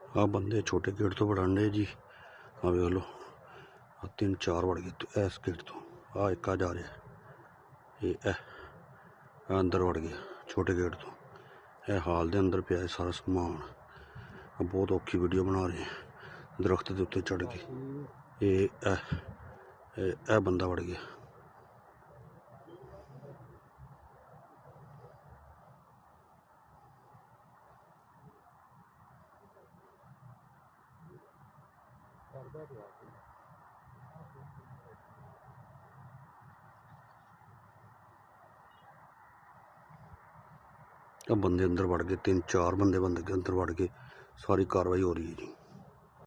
आ बंदे छोटे गेट तो बढ़ान डे जी। हाँ वेख लो 3-4 बढ़ गए इस गेट तो। आ एक जा रहा है ये अंदर वड़ गया छोटे गेट तो। यह हाल दे अंदर पिया सारा समान। बहुत औखी वीडियो बना रहे हैं दरख्त के उत्ते चढ़ के। ये बंदा वड़ गया। अब बंदे अंदर वड़ गए 3-4 बंदे अंदर वड़ के सारी कार्रवाई हो रही है जी।